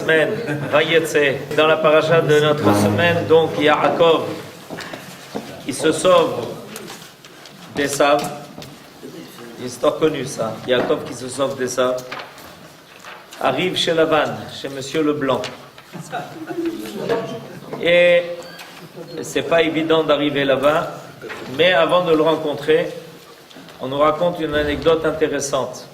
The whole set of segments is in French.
semaine, Vayetse, dans la paracha de notre semaine, donc Yaakov, il se sauve d'Esav. Une histoire connue ça, Yaakov qui se sauve d'Esav, arrive chez Lavan, chez Monsieur Leblanc. Et c'est pas évident d'arriver là-bas, mais avant de le rencontrer, on nous raconte une anecdote intéressante.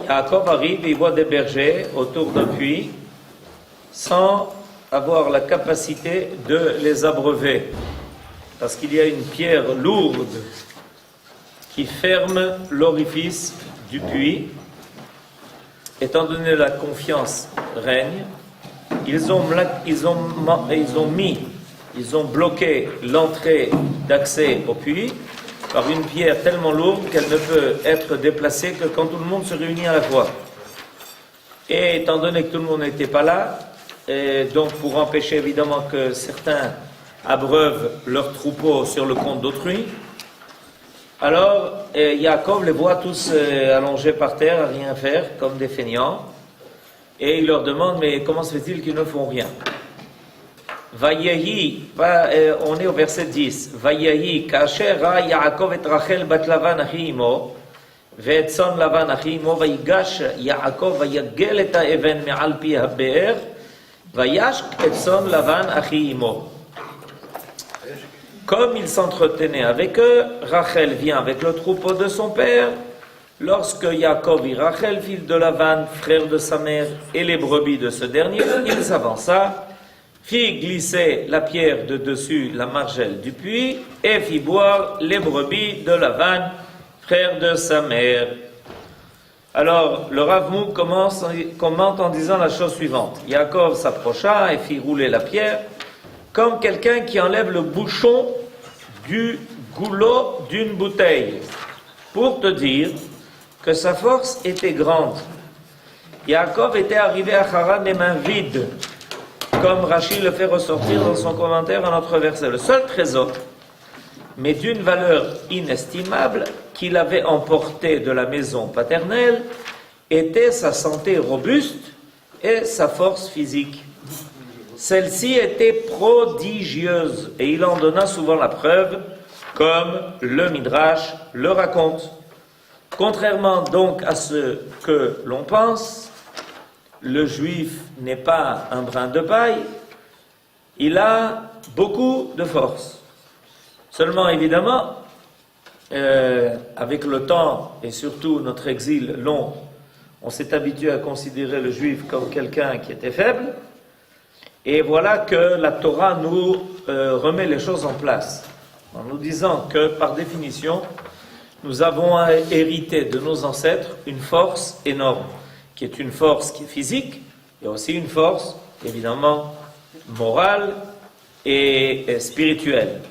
Yaakov arrive et il voit des bergers autour d'un puits sans avoir la capacité de les abreuver, parce qu'il y a une pierre lourde qui ferme l'orifice du puits. Étant donné la confiance règne, ils ont bloqué l'entrée d'accès au puits par une pierre tellement lourde qu'elle ne peut être déplacée que quand tout le monde se réunit à la fois. Et étant donné que tout le monde n'était pas là, et donc pour empêcher évidemment que certains abreuvent leurs troupeaux sur le compte d'autrui, alors Yaakov les voit tous allongés par terre à rien faire comme des feignants, et il leur demande: mais comment se fait-il qu'ils ne font rien? Vayehi, on est au verset 10. Vayehi, kasher ra Yaakov et Rachel bat Lavan achi imo, ve'et son Lavan achi imo, vayigash Yaakov vayagel et ha'even me'al pi ha'be'er, vayashk et son Lavan achi imo. Comme il s'entretenait avec eux, Rachel vient avec le troupeau de son père. Lorsque Yaakov vit Rachel, fille de Lavan, frère de sa mère, et les brebis de ce dernier, il s'avança, fit glisser la pierre de dessus la margelle du puits et fit boire les brebis de Lavan, frère de sa mère. Alors, le Rav Mouk commente en disant la chose suivante. Yaakov s'approcha et fit rouler la pierre comme quelqu'un qui enlève le bouchon du goulot d'une bouteille, pour te dire que sa force était grande. Yaakov était arrivé à Haran les mains vides, comme Rashi le fait ressortir dans son commentaire à notre verset. Le seul trésor, mais d'une valeur inestimable, qu'il avait emporté de la maison paternelle, était sa santé robuste et sa force physique. Celle-ci était prodigieuse, et il en donna souvent la preuve, comme le Midrash le raconte. Contrairement donc à ce que l'on pense, le juif n'est pas un brin de paille, il a beaucoup de force. Seulement, évidemment, avec le temps et surtout notre exil long, on s'est habitué à considérer le juif comme quelqu'un qui était faible, et voilà que la Torah nous remet les choses en place, en nous disant que, par définition, nous avons hérité de nos ancêtres une force énorme, qui est une force qui est physique, et aussi une force, évidemment, morale et spirituelle.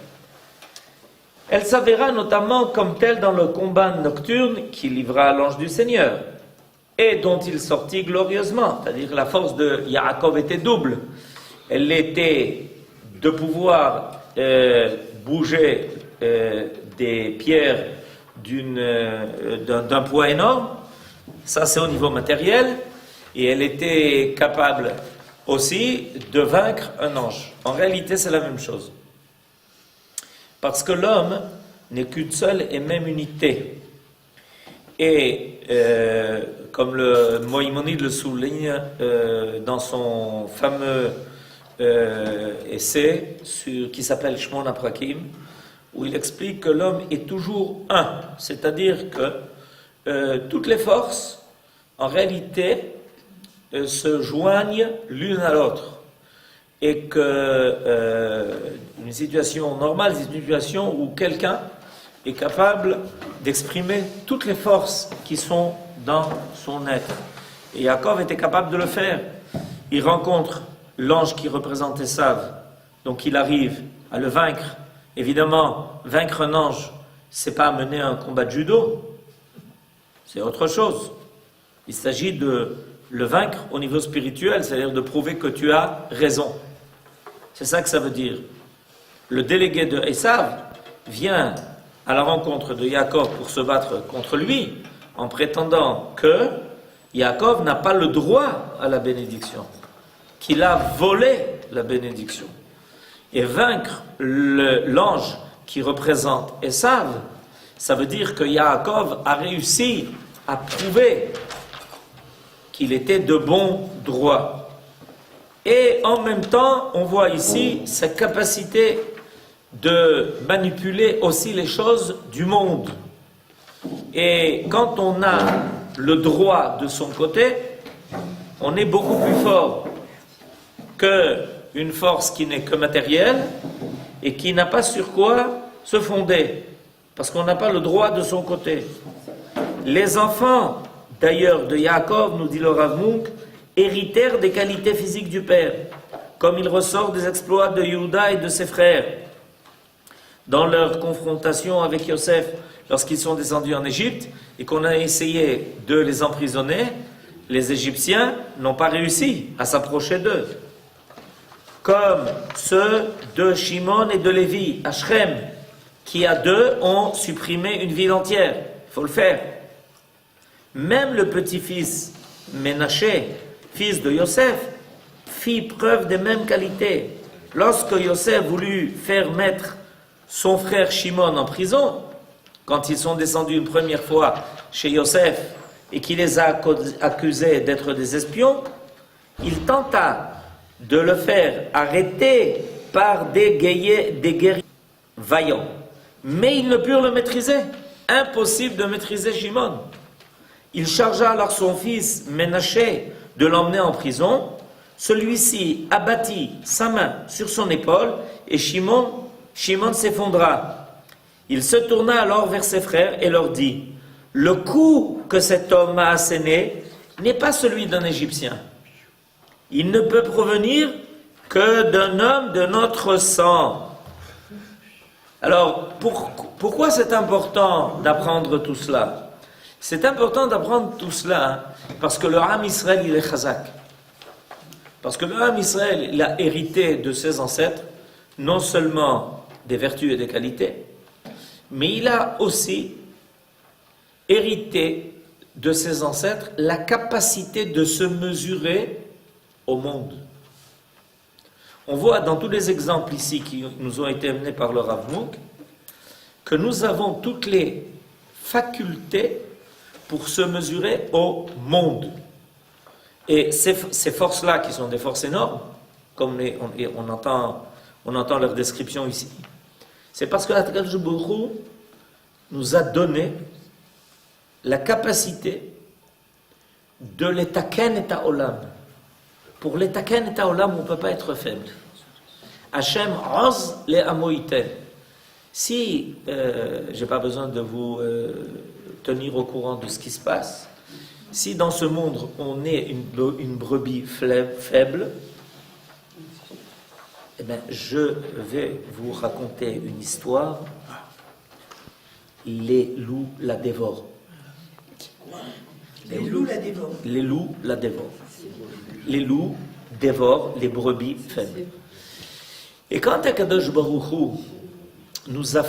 Elle s'avéra notamment comme telle dans le combat nocturne qu'il livra à l'ange du Seigneur, et dont il sortit glorieusement, c'est-à-dire la force de Yaakov était double. Elle était de pouvoir bouger des pierres d'un poids énorme, ça c'est au niveau matériel, et elle était capable aussi de vaincre un ange. En réalité c'est la même chose, parce que l'homme n'est qu'une seule et même unité, et comme le Maïmonide le souligne dans son fameux essai qui s'appelle Shmona Prakim, où il explique que l'homme est toujours un, c'est-à-dire que toutes les forces, en réalité, se joignent l'une à l'autre, et que une situation normale, c'est une situation où quelqu'un est capable d'exprimer toutes les forces qui sont dans son être. Et Yaakov était capable de le faire. Il rencontre l'ange qui représente Esav, donc il arrive à le vaincre. Évidemment, vaincre un ange, c'est pas mener un combat de judo, c'est autre chose. Il s'agit de le vaincre au niveau spirituel, c'est-à-dire de prouver que tu as raison. C'est ça que ça veut dire. Le délégué de Esav vient à la rencontre de Yaakov pour se battre contre lui, en prétendant que Yaakov n'a pas le droit à la bénédiction, qu'il a volé la bénédiction. Et vaincre l'ange qui représente Esav, ça veut dire que Yaakov a réussi à prouver qu'il était de bon droit. Et en même temps, on voit ici sa capacité de manipuler aussi les choses du monde. Et quand on a le droit de son côté, on est beaucoup plus fort qu'une force qui n'est que matérielle et qui n'a pas sur quoi se fonder, parce qu'on n'a pas le droit de son côté. Les enfants, d'ailleurs, de Yaakov, nous dit le Rav Munk, héritèrent des qualités physiques du père, comme il ressort des exploits de Yehuda et de ses frères. Dans leur confrontation avec Yosef, lorsqu'ils sont descendus en Égypte et qu'on a essayé de les emprisonner, les Égyptiens n'ont pas réussi à s'approcher d'eux. Comme ceux de Shimon et de Lévi, à Shrem, qui à deux ont supprimé une ville entière. Il faut le faire. Même le petit-fils Ménaché, fils de Yosef, fit preuve des mêmes qualités. Lorsque Yosef voulut faire mettre son frère Shimon en prison, quand ils sont descendus une première fois chez Yosef et qu'il les a accusés d'être des espions, il tenta de le faire arrêter par des guerriers vaillants. Mais ils ne purent le maîtriser. Impossible de maîtriser Shimon. Il chargea alors son fils Ménaché de l'emmener en prison. Celui-ci abattit sa main sur son épaule et Shimon s'effondra. Il se tourna alors vers ses frères et leur dit: le coup que cet homme m'a asséné n'est pas celui d'un Égyptien. Il ne peut provenir que d'un homme de notre sang. Alors, pourquoi c'est important d'apprendre tout cela? C'est important d'apprendre tout cela parce que le Ham Israël, il est chazak. Parce que le Ham Israël, il a hérité de ses ancêtres, non seulement des vertus et des qualités, mais il a aussi hérité de ses ancêtres la capacité de se mesurer au monde. On voit dans tous les exemples ici qui nous ont été amenés par le Rav Munk que nous avons toutes les facultés pour se mesurer au monde. Et ces forces-là, qui sont des forces énormes, comme on entend leur description ici, c'est parce que l'Akadosh Baruch Hu nous a donné la capacité de l'étaken et olam. Pour l'étaken et olam, on ne peut pas être faible. Hachem oz le amoïten. Si, je n'ai pas besoin de vous tenir au courant de ce qui se passe, si dans ce monde on est une brebis faible, eh bien, je vais vous raconter une histoire. Les loups la dévorent. Les loups la dévorent. Les loups la dévorent. Les loups dévorent les brebis faibles. Et quand Akadosh Baruch Hu nous a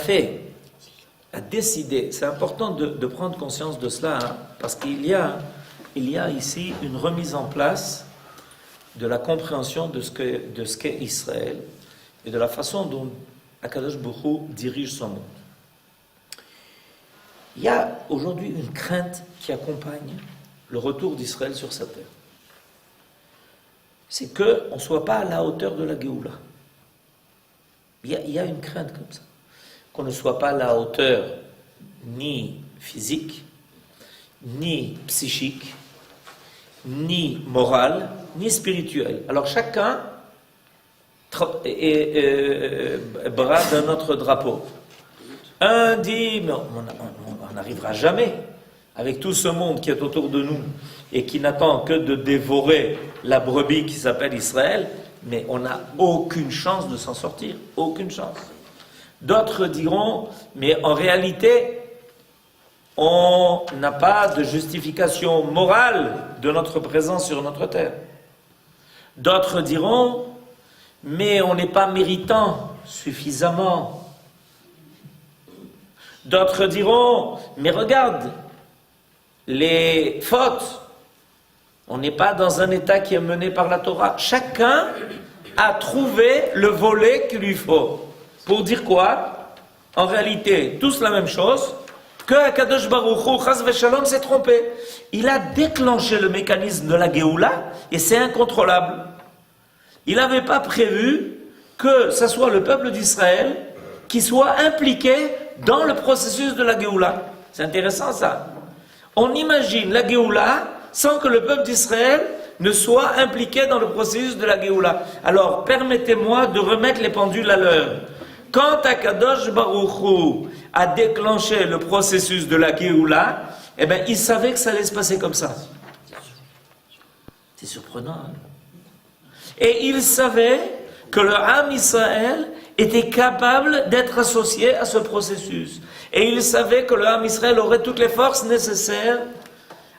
décidé, c'est important de prendre conscience de cela, parce qu'il y a ici une remise en place de la compréhension de ce qu'est Israël et de la façon dont Akadosh Baruch Hu dirige son monde. Il y a aujourd'hui une crainte qui accompagne le retour d'Israël sur sa terre. C'est qu'on ne soit pas à la hauteur de la Géoula. Il y a une crainte comme ça. Qu'on ne soit pas à la hauteur ni physique, ni psychique, ni morale, ni spirituelle. Alors chacun brade un autre drapeau. Un dit, mais on n'arrivera jamais, avec tout ce monde qui est autour de nous et qui n'attend que de dévorer la brebis qui s'appelle Israël, mais on n'a aucune chance de s'en sortir, aucune chance. D'autres diront, mais en réalité, on n'a pas de justification morale de notre présence sur notre terre. D'autres diront, mais on n'est pas méritant suffisamment. D'autres diront, mais regarde, les fautes On n'est pas dans un état qui est mené par la Torah. Chacun a trouvé le volet qu'il lui faut. Pour dire quoi? En réalité, tous la même chose, que Akadosh Baruch Hu, Chas v'Shalom, s'est trompé. Il a déclenché le mécanisme de la Géoula et c'est incontrôlable. Il n'avait pas prévu que ce soit le peuple d'Israël qui soit impliqué dans le processus de la Géoula. C'est intéressant ça. On imagine la Géoula sans que le peuple d'Israël ne soit impliqué dans le processus de la Géoula. Alors, permettez-moi de remettre les pendules à l'heure. Quand Akadosh Baruch Hu a déclenché le processus de la Géoula, eh bien, il savait que ça allait se passer comme ça. C'est surprenant. Hein? Et il savait que le Ham Israël était capable d'être associé à ce processus. Et il savait que le Ham Israël aurait toutes les forces nécessaires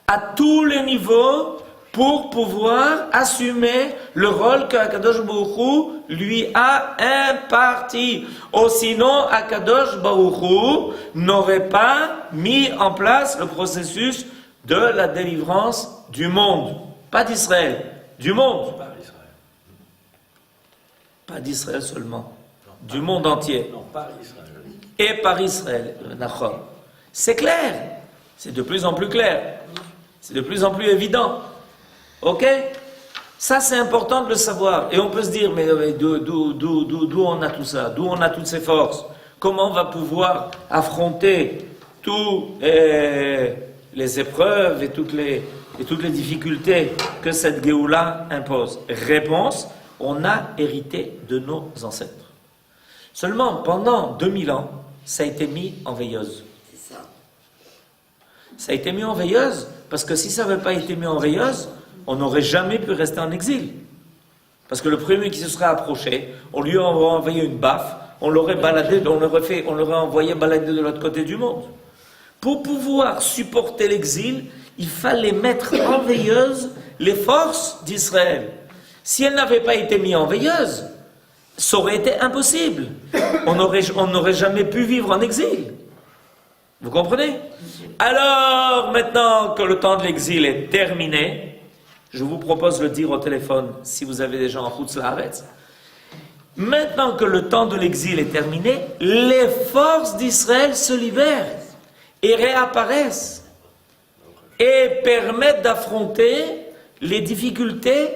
à tous les niveaux pour pouvoir assumer le rôle que Akadosh Baruch Hu lui a imparti. Ou sinon, Akadosh Baruch Hu n'aurait pas mis en place le processus de la délivrance du monde. Pas d'Israël, du monde. Pas d'Israël seulement, du monde entier. Non, par Israël. Et par Israël. C'est clair, c'est de plus en plus clair, c'est de plus en plus évident. Ok? Ça c'est important de le savoir. Et on peut se dire, mais d'où on a tout ça? D'où on a toutes ces forces? Comment on va pouvoir affronter toutes les épreuves et toutes les difficultés que cette Géoula impose? Réponse, on a hérité de nos ancêtres. Seulement, pendant 2000 ans, ça a été mis en veilleuse. C'est ça. Ça a été mis en veilleuse, parce que si ça n'avait pas été mis en veilleuse, on n'aurait jamais pu rester en exil. Parce que le premier qui se serait approché, on lui aurait envoyé une baffe, on l'aurait baladé, on l'aurait envoyé balader de l'autre côté du monde. Pour pouvoir supporter l'exil, il fallait mettre en veilleuse les forces d'Israël. Si elles n'avaient pas été mises en veilleuse, ça aurait été impossible. On n'aurait jamais pu vivre en exil. Vous comprenez? Alors, maintenant que le temps de l'exil est terminé, je vous propose de le dire au téléphone si vous avez des gens en Chutz La'aretz. Maintenant que le temps de l'exil est terminé, les forces d'Israël se libèrent et réapparaissent et permettent d'affronter les difficultés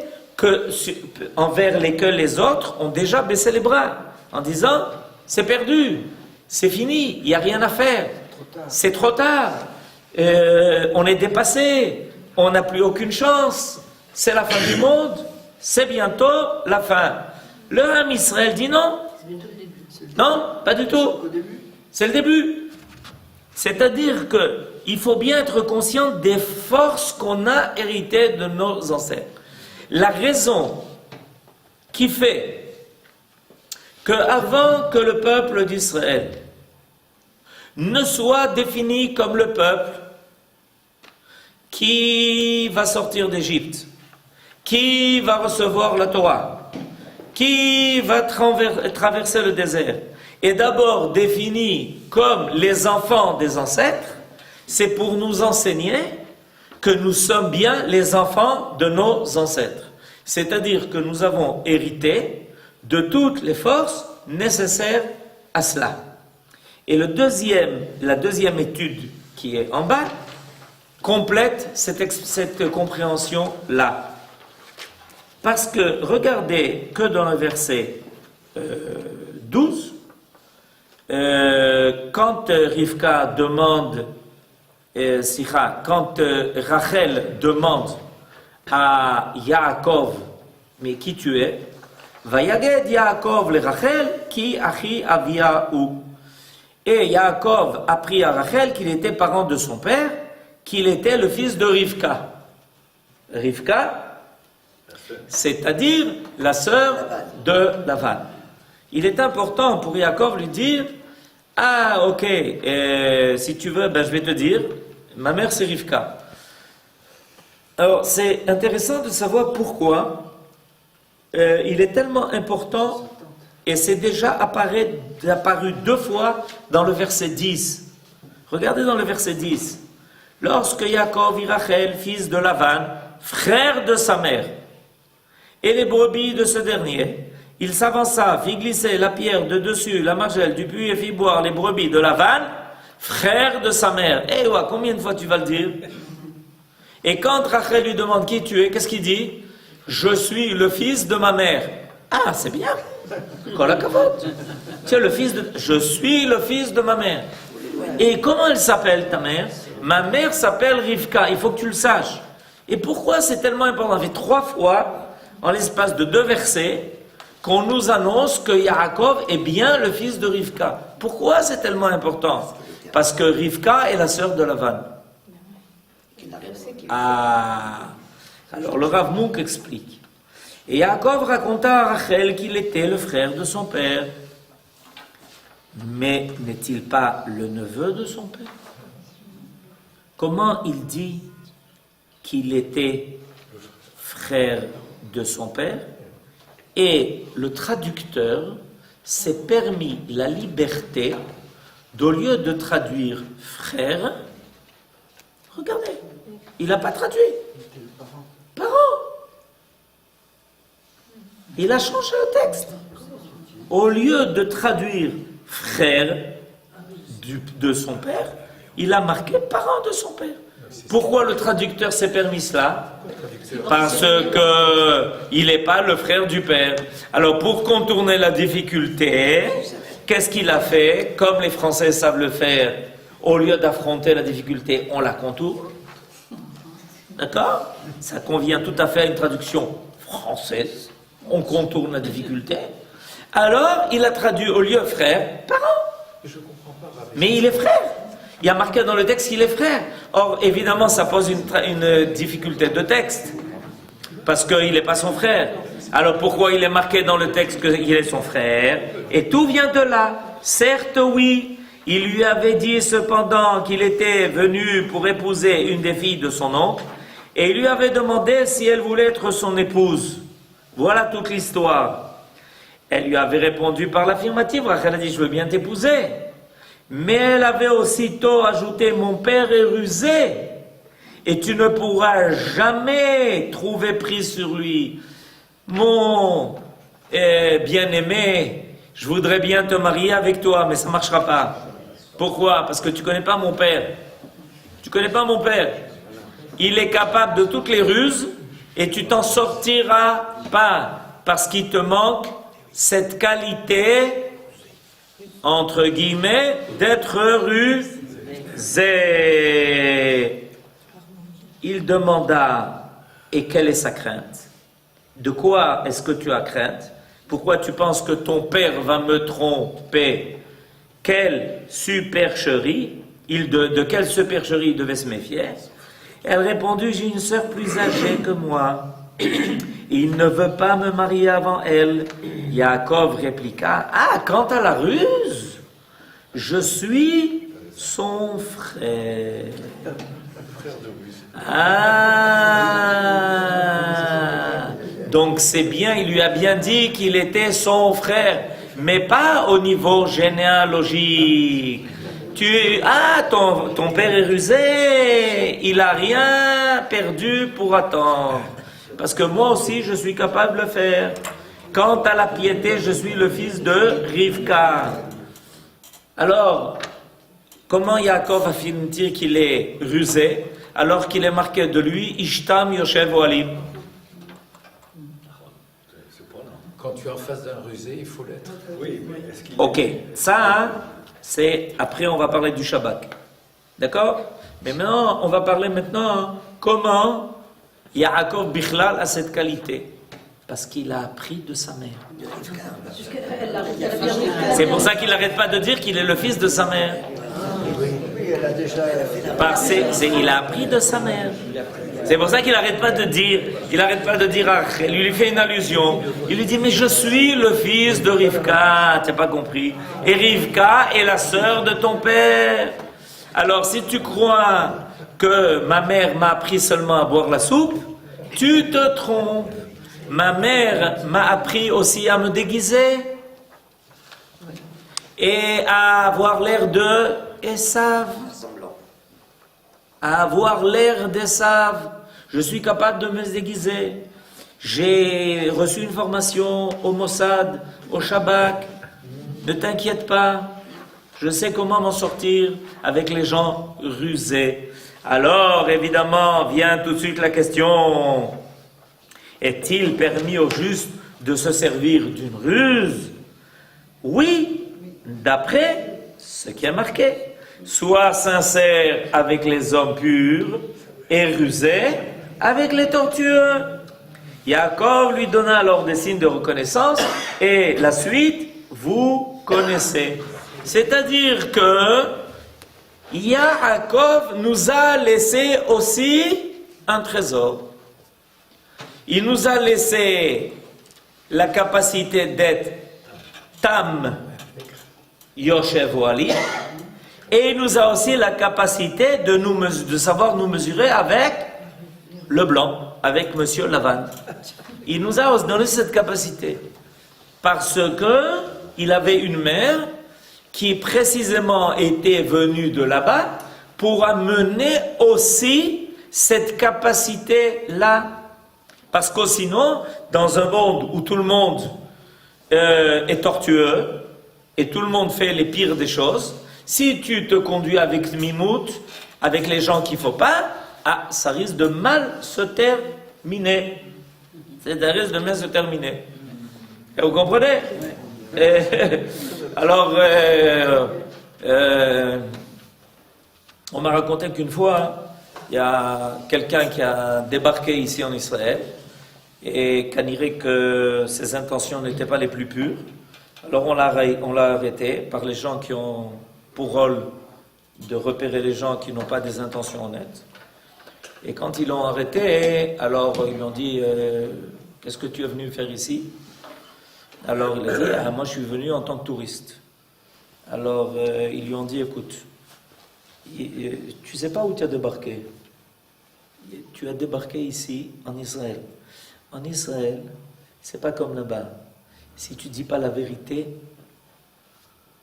envers lesquelles les autres ont déjà baissé les bras en disant c'est perdu, c'est fini, il n'y a rien à faire, c'est trop tard, on est dépassé, on n'a plus aucune chance, c'est la fin du monde, c'est bientôt la fin. Le Ham Israël dit non. Non, pas du tout. C'est le début. C'est-à-dire qu'il faut bien être conscient des forces qu'on a héritées de nos ancêtres. La raison qui fait qu'avant que le peuple d'Israël ne soit défini comme le peuple qui va sortir d'Égypte, qui va recevoir la Torah, qui va traverser le désert, est d'abord défini comme les enfants des ancêtres, c'est pour nous enseigner que nous sommes bien les enfants de nos ancêtres. C'est-à-dire que nous avons hérité de toutes les forces nécessaires à cela. Et la deuxième étude qui est en bas complète cette compréhension-là. Parce que regardez que dans le verset 12, quand Rivka demande, quand Rachel demande à Yaakov, mais qui tu es? Vayaged Yaakov le Rachel, qui achi Aviaou. Et Yaakov apprit à Rachel qu'il était parent de son père, qu'il était le fils de Rivka. Rivka, c'est-à-dire la sœur de Lavan. Il est important pour Yaakov lui dire, ah ok, si tu veux, je vais te dire, ma mère c'est Rivka. Alors c'est intéressant de savoir pourquoi il est tellement important, et c'est déjà apparu 2 fois dans le verset 10. Regardez dans le verset 10. Lorsque Yaakov et Rachel, fils de Lavan, frère de sa mère, et les brebis de ce dernier. Il s'avança, fit glisser la pierre de dessus la margelle du puits et fit boire les brebis de Lavan, frère de sa mère. Eh ouais, combien de fois tu vas le dire? Et quand Rachel lui demande qui tu es, qu'est-ce qu'il dit? Je suis le fils de ma mère. Ah, c'est bien. Kol hakavod. Tu es le fils de... Je suis le fils de ma mère. Et comment elle s'appelle, ta mère? Ma mère s'appelle Rivka. Il faut que tu le saches. Et pourquoi c'est tellement important? Ça fait 3 fois, en l'espace de 2 versets, qu'on nous annonce que Yaakov est bien le fils de Rivka. Pourquoi c'est tellement important? Parce que Rivka est la sœur de Lavan. Ah, alors le Rav Munk explique. Et Yaakov raconta à Rachel qu'il était le frère de son père. Mais n'est-il pas le neveu de son père? Comment il dit qu'il était frère de son père? Et le traducteur s'est permis la liberté, d'au lieu de traduire frère, regardez, il n'a pas traduit. Parent. Il a changé le texte. Au lieu de traduire frère de son père, il a marqué parent de son père. Pourquoi le traducteur s'est permis cela? Parce qu'il n'est pas le frère du père. Alors pour contourner la difficulté, qu'est-ce qu'il a fait? Comme les Français savent le faire, au lieu d'affronter la difficulté, on la contourne. D'accord? Ça convient tout à fait à une traduction française. On contourne la difficulté. Alors, il a traduit au lieu frère, parent. Mais il est frère. Il y a marqué dans le texte qu'il est frère. Or, évidemment, ça pose une difficulté de texte. Parce qu'il n'est pas son frère. Alors, pourquoi il est marqué dans le texte qu'il est son frère? Et tout vient de là. Certes, oui. Il lui avait dit cependant qu'il était venu pour épouser une des filles de son oncle. Et il lui avait demandé si elle voulait être son épouse. Voilà toute l'histoire. Elle lui avait répondu par l'affirmative. Rachel a dit, je veux bien t'épouser. Mais elle avait aussitôt ajouté, mon père est rusé. Et tu ne pourras jamais trouver prise sur lui. Mon bien-aimé, je voudrais bien te marier avec toi, mais ça ne marchera pas. Pourquoi? Parce que tu ne connais pas mon père. Tu ne connais pas mon père. Il est capable de toutes les ruses et tu t'en sortiras pas parce qu'il te manque cette qualité, entre guillemets, d'être rusé. Il demanda, et quelle est sa crainte? De quoi est-ce que tu as crainte? Pourquoi tu penses que ton père va me tromper? Quelle supercherie? De quelle supercherie il devait se méfier? Elle répondit, j'ai une sœur plus âgée que moi. Il ne veut pas me marier avant elle. Yaakov répliqua, ah, quant à la ruse, je suis son frère. Ah, donc c'est bien, il lui a bien dit qu'il était son frère, mais pas au niveau généalogique. Ton père est rusé, il n'a rien perdu pour attendre. Parce que moi aussi, je suis capable de le faire. Quant à la piété, je suis le fils de Rivka. Alors, comment Yaakov affirme-t-il qu'il est rusé, alors qu'il est marqué de lui, Ishtam Yoshev Oalim? Quand tu es en face d'un rusé, il faut l'être. Oui, mais est-ce qu'il Ok, ça, c'est... Après, on va parler du Shabbat. D'accord? Mais maintenant, on va parler maintenant comment Yaakov Bichlal a cette qualité. Parce qu'il a appris de sa mère. C'est pour ça qu'il n'arrête pas de dire qu'il est le fils de sa mère. Oui, elle a déjà... Il a appris de sa mère. C'est pour ça qu'il n'arrête pas de dire, il lui fait une allusion. Il lui dit, mais je suis le fils de Rivka, tu n'as pas compris. Et Rivka est la sœur de ton père. Alors si tu crois que ma mère m'a appris seulement à boire la soupe, tu te trompes. Ma mère m'a appris aussi à me déguiser et à avoir l'air de Esav. À avoir l'air d'Esav. Je suis capable de me déguiser. J'ai reçu une formation au Mossad, au Shabak. Ne t'inquiète pas. Je sais comment m'en sortir avec les gens rusés. Alors, évidemment, vient tout de suite la question, est-il permis au juste de se servir d'une ruse? Oui, d'après ce qui est marqué. Sois sincère avec les hommes purs et rusé avec les tortueux. Yaakov lui donna alors des signes de reconnaissance et la suite, vous connaissez. C'est-à-dire que Yaakov nous a laissé aussi un trésor. Il nous a laissé la capacité d'être Tam Yoshev Ali et il nous a aussi la capacité de savoir nous mesurer avec le blanc, avec Monsieur Lavan. Il nous a donné cette capacité parce que il avait une mère qui précisément était venue de là-bas pour amener aussi cette capacité-là. Parce que sinon, dans un monde où tout le monde est tortueux et tout le monde fait les pires des choses, si tu te conduis avec Mimout, avec les gens qu'il ne faut pas, ça risque de mal se terminer. Ça risque de mal se terminer. Et vous comprenez? Alors, on m'a raconté qu'une fois, il y a quelqu'un qui a débarqué ici en Israël et qu'on dirait que ses intentions n'étaient pas les plus pures. Alors on l'a arrêté par les gens qui ont pour rôle de repérer les gens qui n'ont pas des intentions honnêtes. Et quand ils l'ont arrêté, alors ils lui ont dit qu'est-ce que tu es venu faire ici? Alors il a dit moi je suis venu en tant que touriste. Alors ils lui ont dit écoute, tu sais pas où tu as débarqué. Tu as débarqué ici en Israël. En Israël, c'est pas comme là-bas. Si tu dis pas la vérité,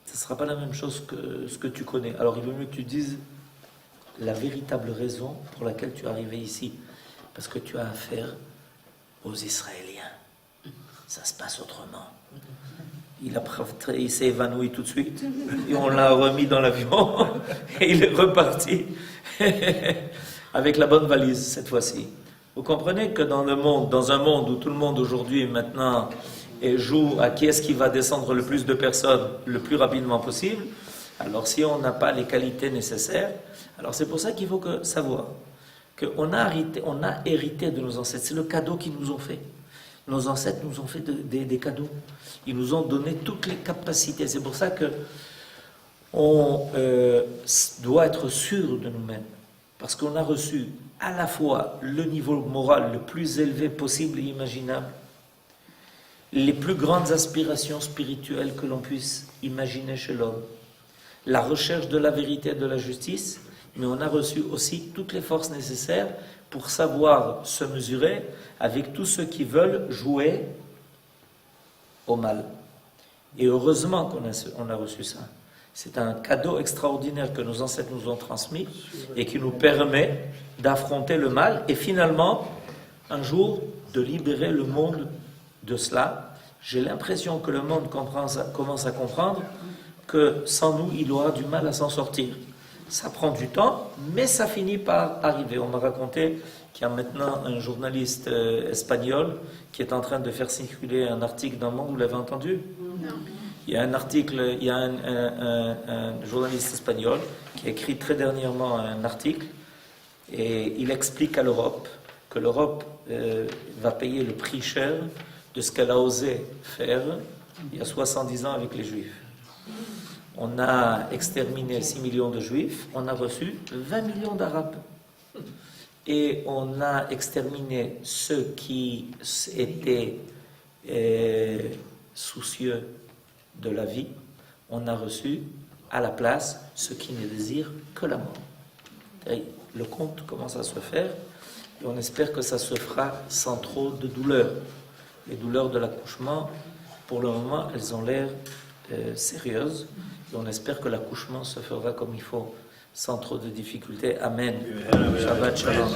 ce sera pas la même chose que ce que tu connais. Alors il vaut mieux que tu dises la véritable raison pour laquelle tu es arrivé ici, parce que tu as affaire aux Israéliens. Ça se passe autrement. Il s'est évanoui tout de suite et on l'a remis dans l'avion et il est reparti avec la bonne valise cette fois-ci. Vous comprenez que dans un monde où tout le monde aujourd'hui maintenant joue à qui est-ce qui va descendre le plus de personnes le plus rapidement possible, alors si on n'a pas les qualités nécessaires, alors c'est pour ça qu'il faut savoir qu'on a hérité de nos ancêtres. C'est le cadeau qu'ils nous ont fait. Nos ancêtres nous ont fait des cadeaux. Ils nous ont donné toutes les capacités. C'est pour ça que on doit être sûr de nous-mêmes. Parce qu'on a reçu à la fois le niveau moral le plus élevé possible et imaginable, les plus grandes aspirations spirituelles que l'on puisse imaginer chez l'homme, la recherche de la vérité et de la justice, mais on a reçu aussi toutes les forces nécessaires pour savoir se mesurer avec tous ceux qui veulent jouer au mal. Et heureusement qu'on a reçu ça. C'est un cadeau extraordinaire que nos ancêtres nous ont transmis et qui nous permet d'affronter le mal et finalement, un jour, de libérer le monde de cela. J'ai l'impression que le monde commence à comprendre que sans nous, il aura du mal à s'en sortir. Ça prend du temps, mais ça finit par arriver. On m'a raconté qu'il y a maintenant un journaliste espagnol qui est en train de faire circuler un article dans le monde. Vous l'avez entendu? Non. Il y a un journaliste espagnol qui a écrit très dernièrement un article et il explique à l'Europe que l'Europe va payer le prix cher de ce qu'elle a osé faire il y a 70 ans avec les Juifs. On a exterminé 6 millions de Juifs, on a reçu 20 millions d'Arabes. Et on a exterminé ceux qui étaient soucieux de la vie. On a reçu à la place ceux qui ne désirent que la mort. Et le compte commence à se faire et on espère que ça se fera sans trop de douleur. Les douleurs de l'accouchement, pour le moment, elles ont l'air sérieuses. Et on espère que l'accouchement se fera comme il faut, sans trop de difficultés. Amen. Shabbat Shalom.